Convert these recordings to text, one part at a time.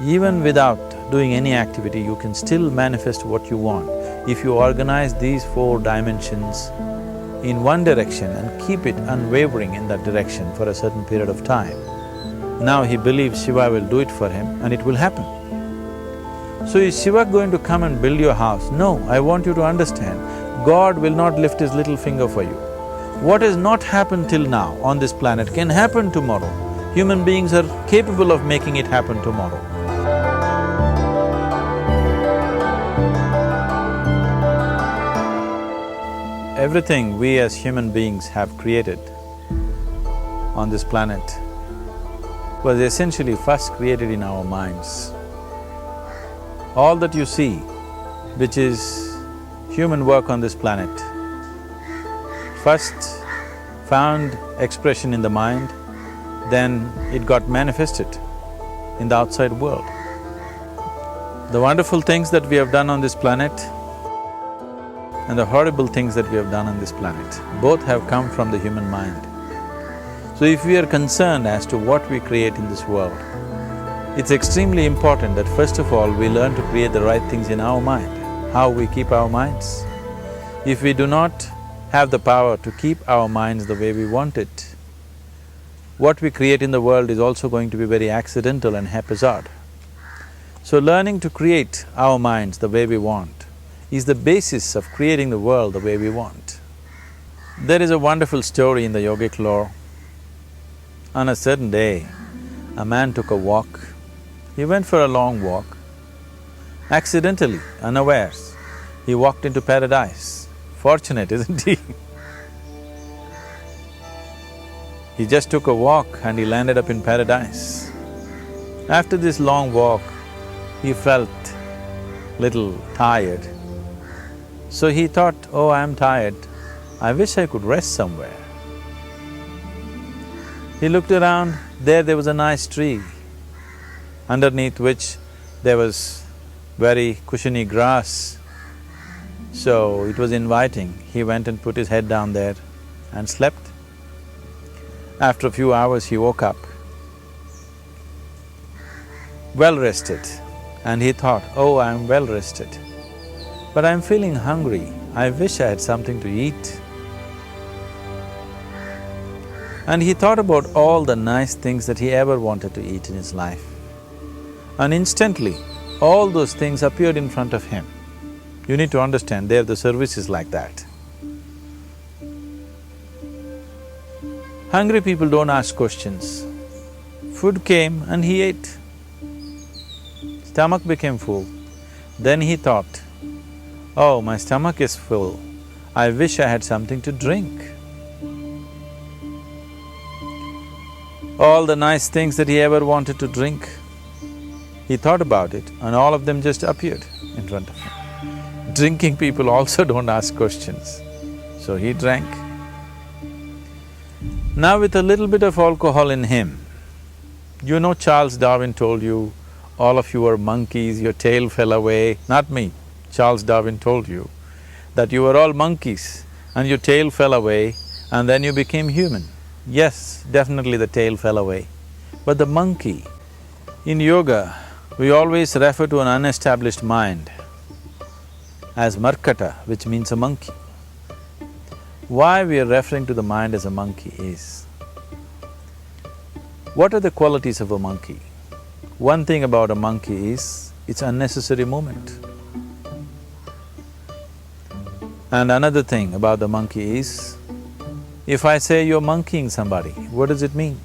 Even without doing any activity, you can still manifest what you want if you organize these 4 dimensions in one direction and keep it unwavering in that direction for a certain period of time. Now he believes Shiva will do it for him and it will happen. So is Shiva going to come and build your house? No, I want you to understand, God will not lift his little finger for you. What has not happened till now on this planet can happen tomorrow. Human beings are capable of making it happen tomorrow. Everything we as human beings have created on this planet was essentially first created in our minds. All that you see, which is human work on this planet, first found expression in the mind, then it got manifested in the outside world. The wonderful things that we have done on this planet and the horrible things that we have done on this planet, both have come from the human mind. So if we are concerned as to what we create in this world, it's extremely important that first of all we learn to create the right things in our mind. How we keep our minds? If we do not have the power to keep our minds the way we want it, what we create in the world is also going to be very accidental and haphazard. So learning to create our minds the way we want is the basis of creating the world the way we want. There is a wonderful story in the yogic lore. On a certain day, a man took a walk. He went for a long walk. Accidentally, unawares, he walked into paradise. Fortunate, isn't he? He just took a walk and he landed up in paradise. After this long walk, he felt little tired. So he thought, oh, I'm tired, I wish I could rest somewhere. He looked around, there was a nice tree, underneath which there was very cushiony grass. So it was inviting. He went and put his head down there and slept. After a few hours, he woke up, well rested, and he thought, oh, I'm well rested, but I'm feeling hungry, I wish I had something to eat. And he thought about all the nice things that he ever wanted to eat in his life. And instantly, all those things appeared in front of him. You need to understand, there the service is like that. Hungry people don't ask questions. Food came and he ate. Stomach became full. Then he thought, oh, my stomach is full, I wish I had something to drink. All the nice things that he ever wanted to drink, he thought about it and all of them just appeared in front of him. Drinking people also don't ask questions, so he drank. Now with a little bit of alcohol in him, you know Charles Darwin told you, all of you are monkeys, your tail fell away. Not me, Charles Darwin told you that you were all monkeys and your tail fell away and then you became human. Yes, definitely the tail fell away. But the monkey, in yoga, we always refer to an unestablished mind as markata, which means a monkey. Why we are referring to the mind as a monkey is, what are the qualities of a monkey? One thing about a monkey is, it's unnecessary movement. And another thing about the monkey is, if I say you're monkeying somebody, what does it mean?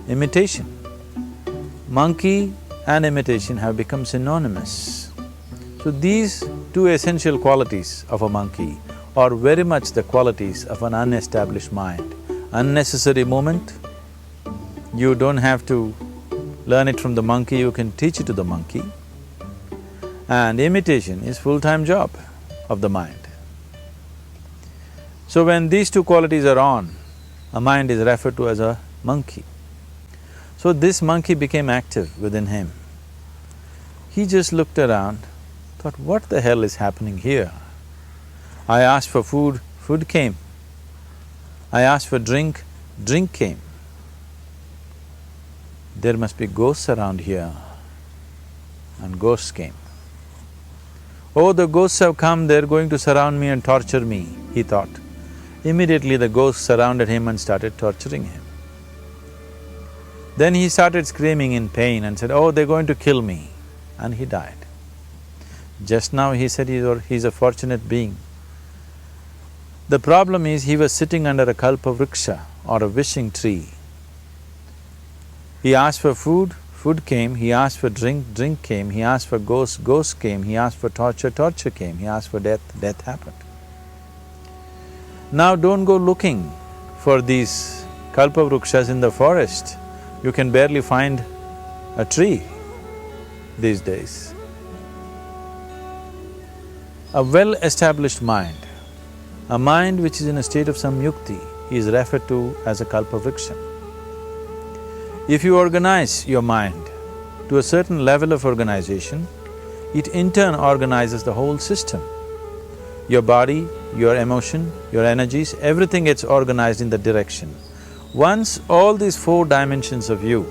Imitation. Monkey and imitation have become synonymous. So these two essential qualities of a monkey are very much the qualities of an unestablished mind. Unnecessary movement, you don't have to learn it from the monkey, you can teach it to the monkey. And imitation is full-time job of the mind. So when these two qualities are on, a mind is referred to as a monkey. So this monkey became active within him. He just looked around, thought, what the hell is happening here? I asked for food, food came. I asked for drink, drink came. There must be ghosts around here. and ghosts came. Oh, the ghosts have come, they're going to surround me and torture me, he thought. Immediately the ghosts surrounded him and started torturing him. Then he started screaming in pain and said, oh, they're going to kill me, and he died. Just now he said he's a fortunate being. The problem is he was sitting under a kalpa vriksha or a wishing tree. He asked for food, food came, he asked for drink, drink came, he asked for ghost, ghost came, he asked for torture, torture came, he asked for death, death happened. Now don't go looking for these kalpa vrikshas in the forest. You can barely find a tree these days. A well-established mind, a mind which is in a state of samyukti, is referred to as a kalpa vriksha. If you organize your mind to a certain level of organization, it in turn organizes the whole system. Your body, your emotion, your energies, everything gets organized in that direction. Once all these four dimensions of you,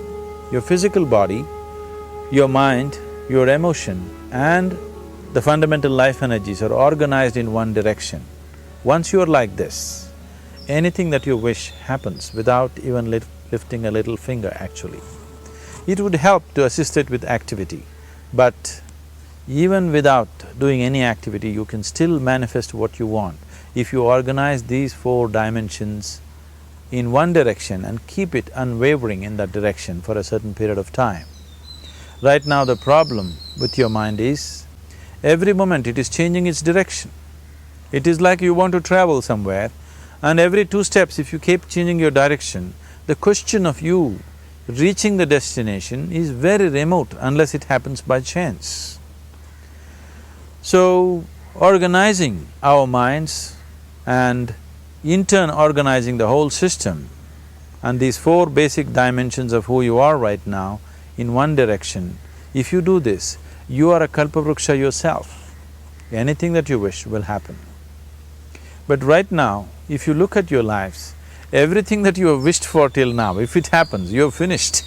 your physical body, your mind, your emotion and the fundamental life energies are organized in one direction, once you are like this, anything that you wish happens without even lifting a little finger actually. It would help to assist it with activity, but even without doing any activity, you can still manifest what you want if you organize these four dimensions in one direction and keep it unwavering in that direction for a certain period of time. Right now the problem with your mind is, every moment it is changing its direction. It is like you want to travel somewhere and every 2 steps if you keep changing your direction, the question of you reaching the destination is very remote unless it happens by chance. So, organizing our minds and in turn organizing the whole system and these four basic dimensions of who you are right now in one direction, if you do this, you are a kalpavruksha yourself. Anything that you wish will happen. But right now, if you look at your lives, everything that you have wished for till now, if it happens, you have finished.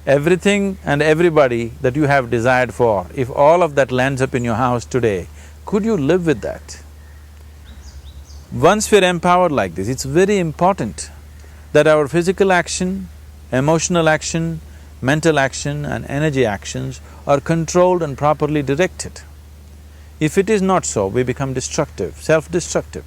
Everything and everybody that you have desired for, if all of that lands up in your house today, could you live with that? Once we're empowered like this, it's very important that our physical action, emotional action, mental action and energy actions are controlled and properly directed. If it is not so, we become destructive, self-destructive.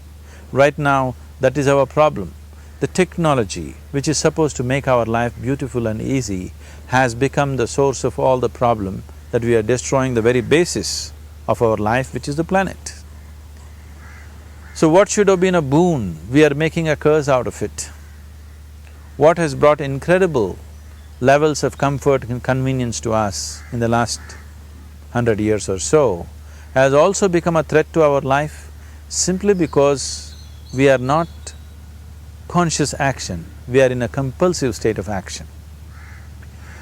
Right now, that is our problem. The technology, which is supposed to make our life beautiful and easy, has become the source of all the problem that we are destroying the very basis of our life, which is the planet. So what should have been a boon, we are making a curse out of it. What has brought incredible levels of comfort and convenience to us in the last 100 years or so has also become a threat to our life simply because we are not conscious action, we are in a compulsive state of action.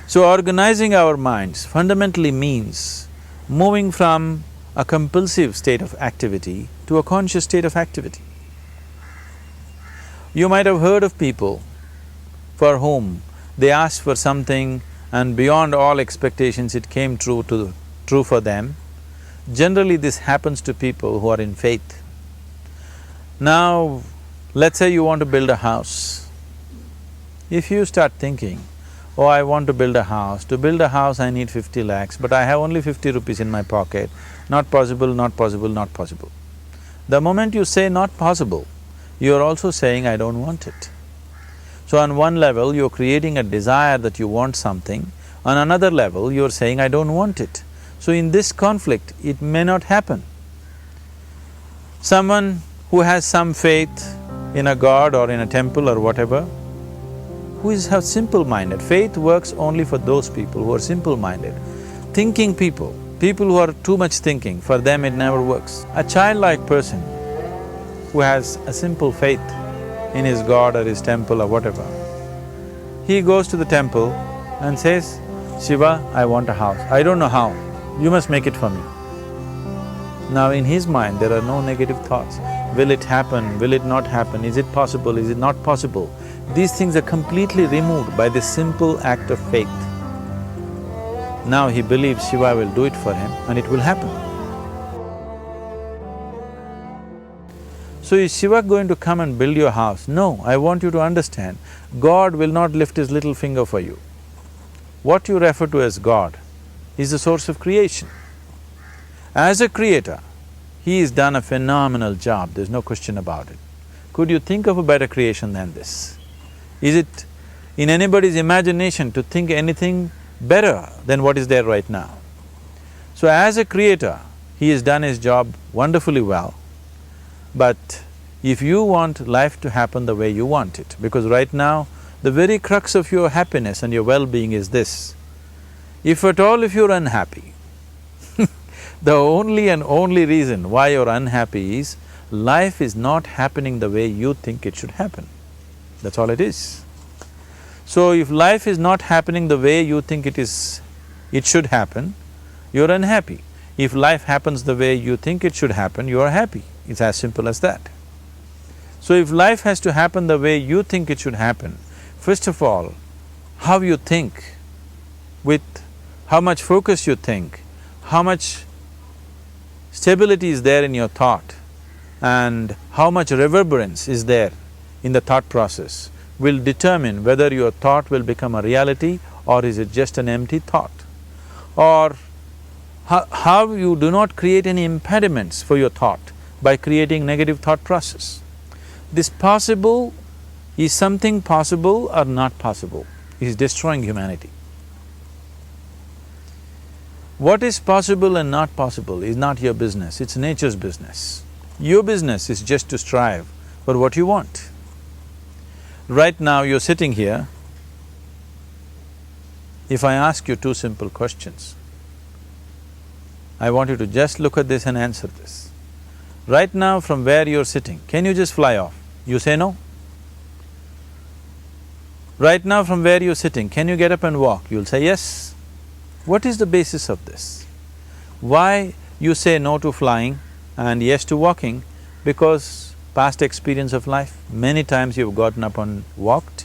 So organizing our minds fundamentally means moving from a compulsive state of activity to a conscious state of activity. You might have heard of people for whom they asked for something and beyond all expectations it came true for them. Generally this happens to people who are in faith. Now, let's say you want to build a house. If you start thinking, oh, I want to build a house, to build a house I need 50 lakhs, but I have only 50 rupees in my pocket, not possible, not possible, not possible. The moment you say not possible, you are also saying I don't want it. So on one level, you're creating a desire that you want something, on another level, you're saying I don't want it. So in this conflict, it may not happen. Someone who has some faith in a god or in a temple or whatever, who is simple-minded, faith works only for those people who are simple-minded. Thinking people, people who are too much thinking, for them it never works. A childlike person who has a simple faith in his god or his temple or whatever, he goes to the temple and says, Shiva, I want a house. I don't know how, you must make it for me. Now in his mind there are no negative thoughts. Will it happen? Will it not happen? Is it possible? Is it not possible? These things are completely removed by this simple act of faith. Now he believes Shiva will do it for him and it will happen. So is Shiva going to come and build your house? No, I want you to understand, God will not lift his little finger for you. What you refer to as God is the source of creation. As a creator, he has done a phenomenal job, there's no question about it. Could you think of a better creation than this? Is it in anybody's imagination to think anything better than what is there right now? So as a creator, he has done his job wonderfully well. But if you want life to happen the way you want it, because right now, the very crux of your happiness and your well-being is this. If at all if you're unhappy, the only and only reason why you're unhappy is life is not happening the way you think it should happen. That's all it is. So if life is not happening the way you think it should happen, you're unhappy. If life happens the way you think it should happen, you are happy. It's as simple as that. So if life has to happen the way you think it should happen, first of all, how you think, with how much focus you think, how much stability is there in your thought, and how much reverberance is there in the thought process will determine whether your thought will become a reality or is it just an empty thought. Or how you do not create any impediments for your thought by creating negative thought process. This possible is something possible or not possible, is destroying humanity. What is possible and not possible is not your business, it's nature's business. Your business is just to strive for what you want. Right now you're sitting here, if I ask you two simple questions, I want you to just look at this and answer this. Right now from where you're sitting, can you just fly off? You say no. Right now from where you're sitting, can you get up and walk? You'll say yes. What is the basis of this? Why you say no to flying and yes to walking? Because past experience of life, many times you've gotten up and walked,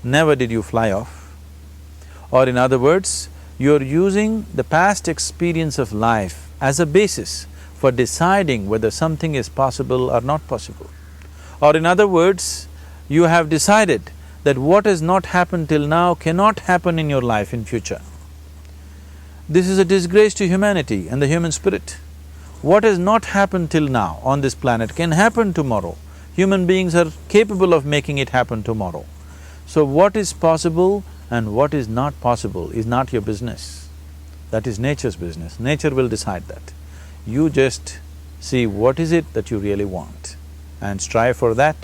never did you fly off. Or in other words, you're using the past experience of life as a basis for deciding whether something is possible or not possible. Or in other words, you have decided that what has not happened till now cannot happen in your life in future. This is a disgrace to humanity and the human spirit. What has not happened till now on this planet can happen tomorrow. Human beings are capable of making it happen tomorrow. So what is possible and what is not possible is not your business. That is nature's business. Nature will decide that. You just see what is it that you really want and strive for that.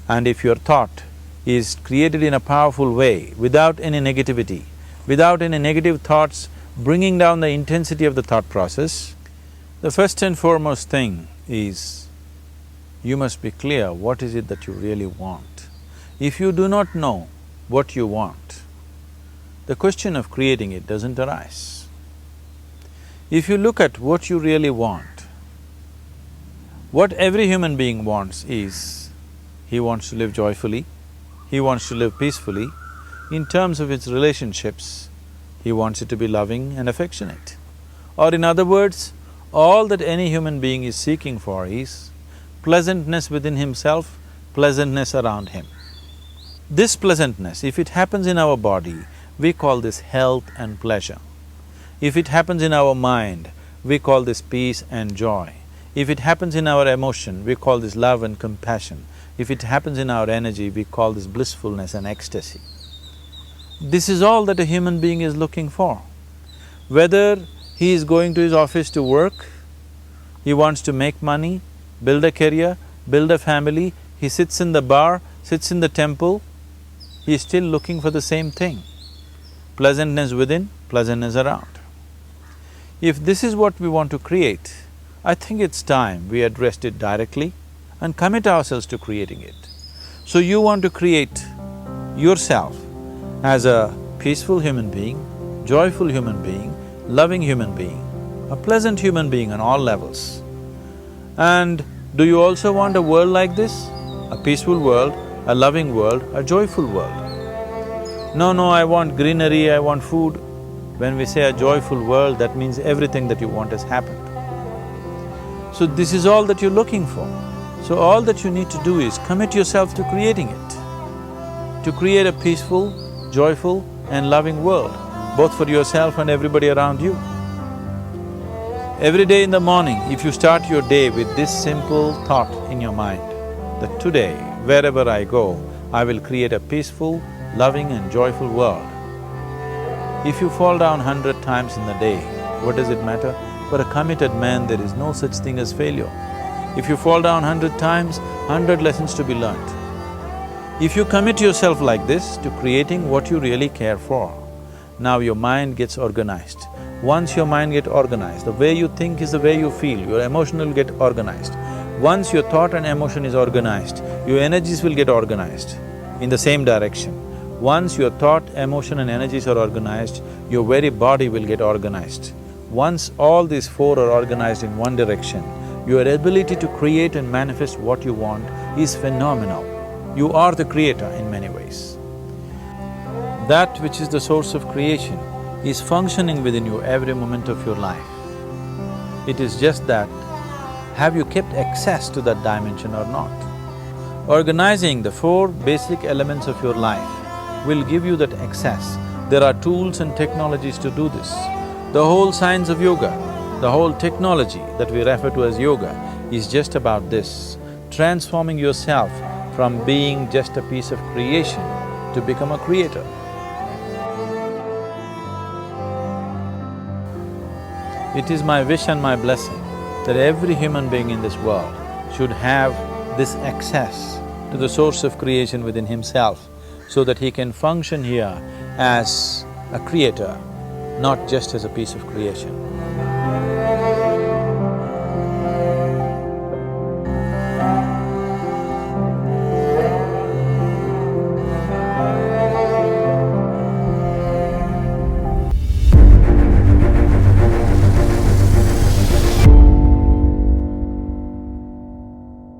And if your thought is created in a powerful way, without any negativity, without any negative thoughts bringing down the intensity of the thought process, the first and foremost thing is you must be clear what is it that you really want. If you do not know what you want, the question of creating it doesn't arise. If you look at what you really want, what every human being wants is, he wants to live joyfully, he wants to live peacefully. In terms of its relationships, he wants it to be loving and affectionate. Or in other words, all that any human being is seeking for is pleasantness within himself, pleasantness around him. This pleasantness, if it happens in our body, we call this health and pleasure. If it happens in our mind, we call this peace and joy. If it happens in our emotion, we call this love and compassion. If it happens in our energy, we call this blissfulness and ecstasy. This is all that a human being is looking for. Whether he is going to his office to work, he wants to make money, build a career, build a family, he sits in the bar, sits in the temple, he is still looking for the same thing. Pleasantness within, pleasantness around. If this is what we want to create, I think it's time we addressed it directly and commit ourselves to creating it. So you want to create yourself as a peaceful human being, joyful human being, loving human being, a pleasant human being on all levels. And do you also want a world like this? A peaceful world, a loving world, a joyful world? No, I want greenery, I want food. When we say a joyful world, that means everything that you want has happened. So this is all that you're looking for. So all that you need to do is commit yourself to creating it, to create a peaceful, joyful and loving world, both for yourself and everybody around you. Every day in the morning, if you start your day with this simple thought in your mind, that today, wherever I go, I will create a peaceful, loving and joyful world. If you fall down 100 times in the day, what does it matter? For a committed man, there is no such thing as failure. If you fall down 100 times, 100 lessons to be learnt. If you commit yourself like this to creating what you really care for, now your mind gets organized. Once your mind gets organized, the way you think is the way you feel, your emotion will get organized. Once your thought and emotion is organized, your energies will get organized in the same direction. Once your thought, emotion and energies are organized, your very body will get organized. Once all these four are organized in one direction, your ability to create and manifest what you want is phenomenal. You are the creator in many ways. That which is the source of creation is functioning within you every moment of your life. It is just that, have you kept access to that dimension or not? Organizing the four basic elements of your life will give you that access. There are tools and technologies to do this. The whole science of yoga, the whole technology that we refer to as yoga is just about this, transforming yourself from being just a piece of creation to become a creator. It is my wish and my blessing that every human being in this world should have this access to the source of creation within himself so that he can function here as a creator, not just as a piece of creation.